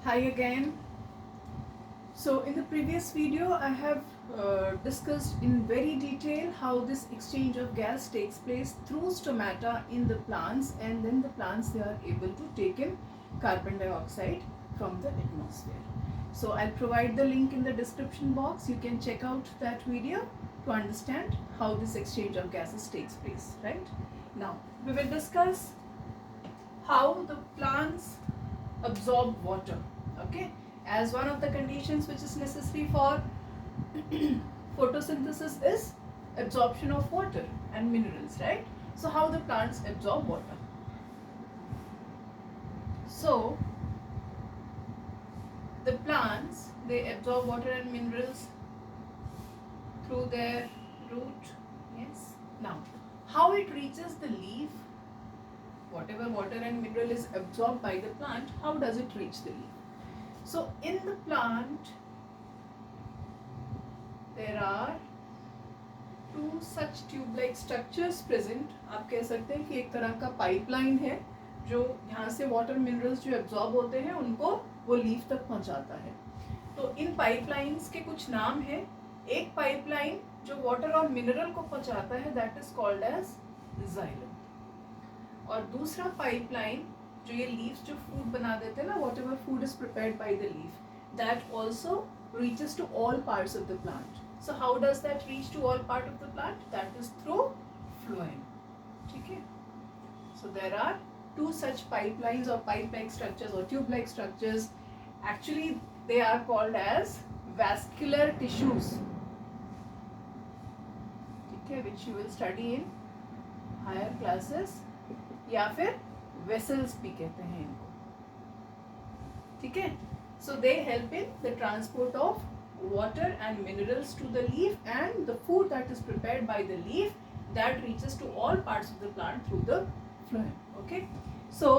Hi again. So in the previous video I have discussed in very detail how this exchange of gas takes place through stomata in the plants, and then the plants, they are able to take in carbon dioxide from the atmosphere. So I'll provide the link in the description box. You can check out that video to understand how this exchange of gases takes place, right? Now we will discuss how the plants absorb water, okay, as one of the conditions which is necessary for photosynthesis is absorption of water and minerals, right? So how the plants absorb water? So the plants, they absorb water and minerals through their root. Yes. Now how it reaches the leaf, whatever water and mineral is absorbed by the plant, how does it reach the leaf? So in the plant there are two such tube-like structures present. आप कह सकते हैं कि एक तरह का pipeline है जो यहाँ से वाटर मिनरल्स जो एब्जॉर्ब होते हैं उनको वो लीफ तक पहुँचाता है. तो इन पाइपलाइंस के कुछ नाम हैं. एक पाइपलाइन जो वाटर और मिनरल को पहुँचाता है, that is called as xylem. और दूसरा पाइपलाइन जो ये लीव्स जो फूड बना देते हैं ना, what ever food is prepared by the leaf, that also reaches to all parts of the plant. So how does that reach to all part of the plant? That is through phloem. ठीक है? So there are two such pipelines or pipe-like structures or tube-like structures. Actually, they are called as vascular tissues. ठीक है? Which you will study in higher classes. या फिर vessels भी कहते हैं इनको. ठीक है? So they help in the transport of water and minerals to the leaf, and the food that is prepared by the leaf, that reaches to all parts of the plant through the phloem. Okay, so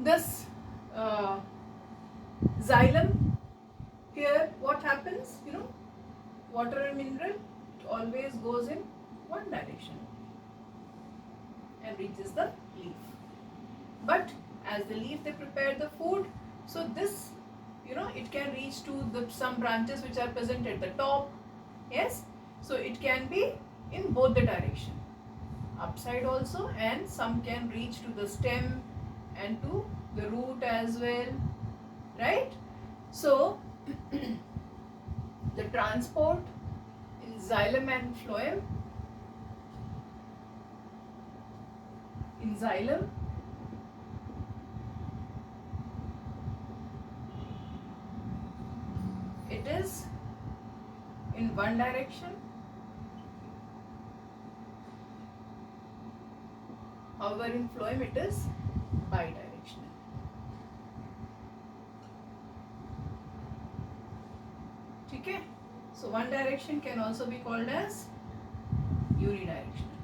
this xylem here, what happens? Water and mineral always goes in one direction and reaches the leaf, but as the leaf they prepare the food, so this it can reach to some branches which are present at the top. Yes, so it can be in both the direction, upside also, and some can reach to the stem and to the root as well, right? So the transport in xylem and phloem, in xylem it is in one direction, however in phloem it is bidirectional. ठीक है? So one direction can also be called as unidirectional.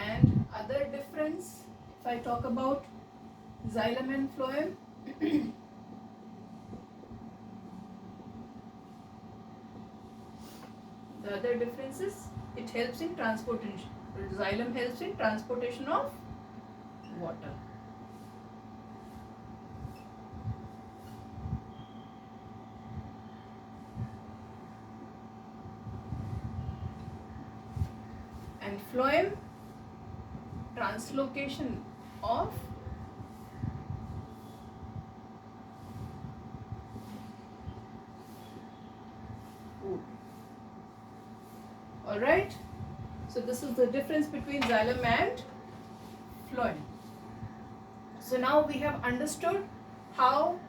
And other difference, if I talk about xylem and phloem, the other difference is it helps in transportation. Xylem helps in transportation of water. And phloem, translocation of food. Alright, so this is the difference between xylem and phloem. So now we have understood how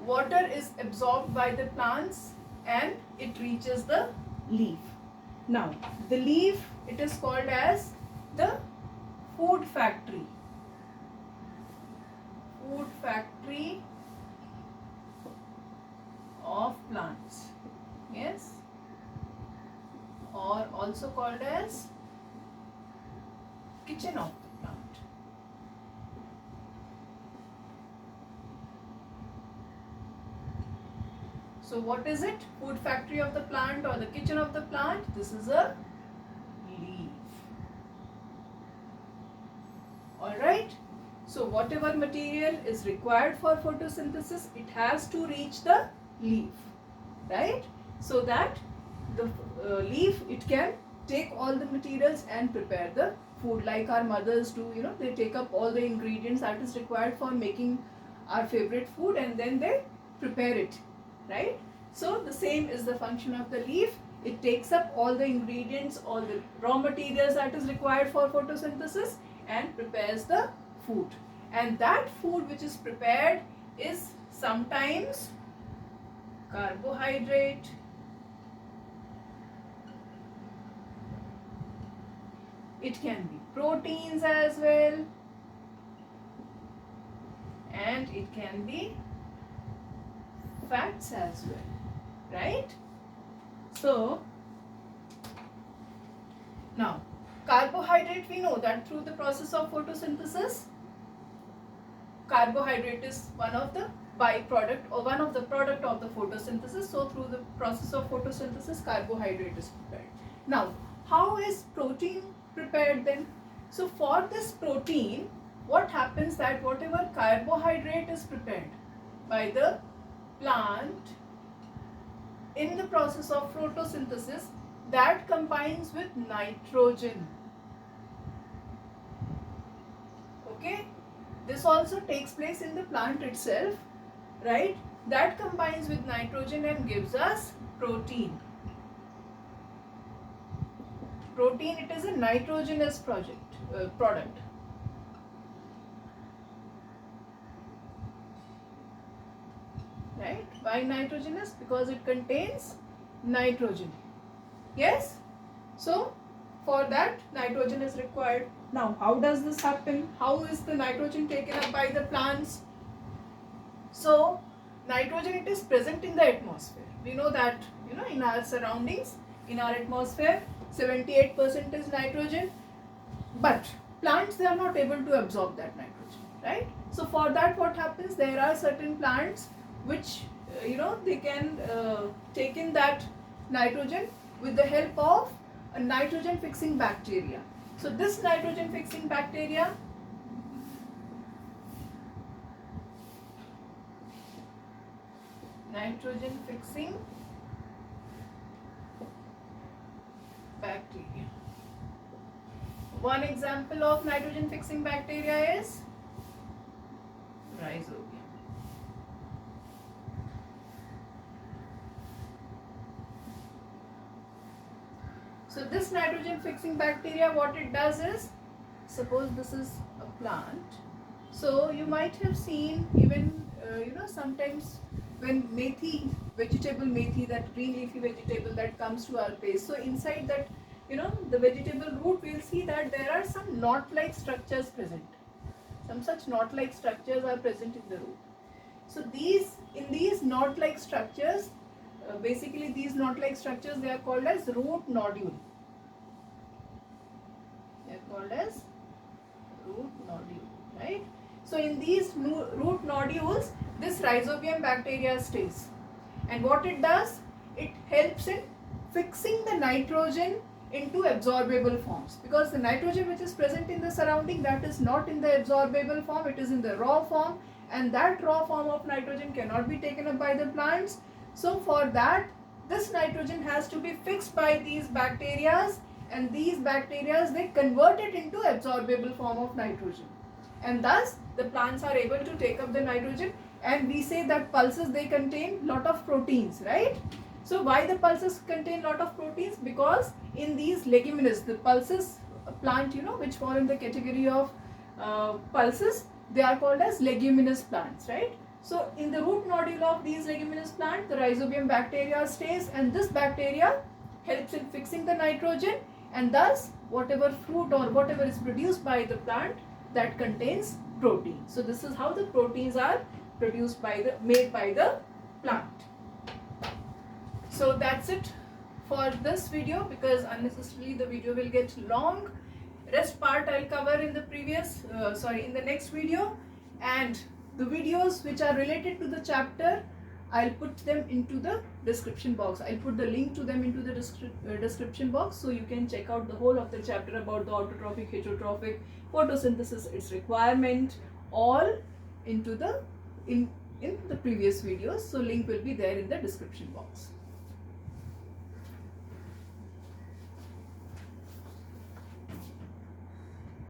water is absorbed by the plants and it reaches the leaf. Now the leaf, it is called as the food factory. Food factory of plants. Yes, or also called as kitchen of the plant. So what is it? Food factory of the plant or the kitchen of the plant? This is a leaf. right? So whatever material is required for photosynthesis, it has to reach the leaf, right? So that the leaf, it can take all the materials and prepare the food, like our mothers do. They take up all the ingredients that is required for making our favorite food, and then they prepare it, right? So the same is the function of the leaf. It takes up all the ingredients, all the raw materials that is required for photosynthesis, and prepares the food. And that food which is prepared is sometimes carbohydrate, it can be proteins as well, and it can be fats as well, right? So now carbohydrate, we know that through the process of photosynthesis, carbohydrate is one of the byproduct or one of the product of the photosynthesis. So through the process of photosynthesis, carbohydrate is prepared. Now, how is protein prepared then? So for this protein, what happens that whatever carbohydrate is prepared by the plant in the process of photosynthesis, that combines with nitrogen. Okay, this also takes place in the plant itself, right? That combines with nitrogen and gives us protein. Protein, it is a nitrogenous product. Right? Why nitrogenous? Because it contains nitrogen. Yes? So, for that, nitrogen is required. Now, how does this happen? How is the nitrogen taken up by the plants? So, nitrogen, it is present in the atmosphere. We know that, in our surroundings, in our atmosphere, 78% is nitrogen. But plants, they are not able to absorb that nitrogen, right? So, for that, what happens? There are certain plants which, they can take in that nitrogen with the help of a nitrogen fixing bacteria. So this nitrogen fixing bacteria, one example of nitrogen fixing bacteria is rhizobium. So this nitrogen fixing bacteria, what it does is, suppose this is a plant. So you might have seen even, sometimes when methi, vegetable methi, that green leafy vegetable that comes to our place. So inside that, the vegetable root, we'll see that there are some knot-like structures present. Some such knot-like structures are present in the root. So in these knot-like structures, basically these knot-like structures, they are called as root nodule. They are called as root nodule, right? So in these root nodules, this rhizobium bacteria stays. And what it does, it helps in fixing the nitrogen into absorbable forms. Because the nitrogen which is present in the surrounding, that is not in the absorbable form, it is in the raw form. And that raw form of nitrogen cannot be taken up by the plants. So for that, this nitrogen has to be fixed by these bacteria, and these bacteria, they convert it into absorbable form of nitrogen. And thus, the plants are able to take up the nitrogen. And we say that pulses, they contain lot of proteins, right? So why the pulses contain lot of proteins? Because in these leguminous, the pulses plant, which fall in the category of pulses, they are called as leguminous plants, right? So in the root nodule of these leguminous plant, the rhizobium bacteria stays, and this bacteria helps in fixing the nitrogen, and thus whatever fruit or whatever is produced by the plant, that contains protein. So this is how the proteins are produced made by the plant. So that's it for this video, because unnecessarily the video will get long. Rest part I'll cover in the in the next video, and the videos which are related to the chapter I'll put them into the description box. I'll put the link to them into the description box, so you can check out the whole of the chapter about the autotrophic, heterotrophic, photosynthesis, its requirement, all into the in the previous videos. So link will be there in the description box.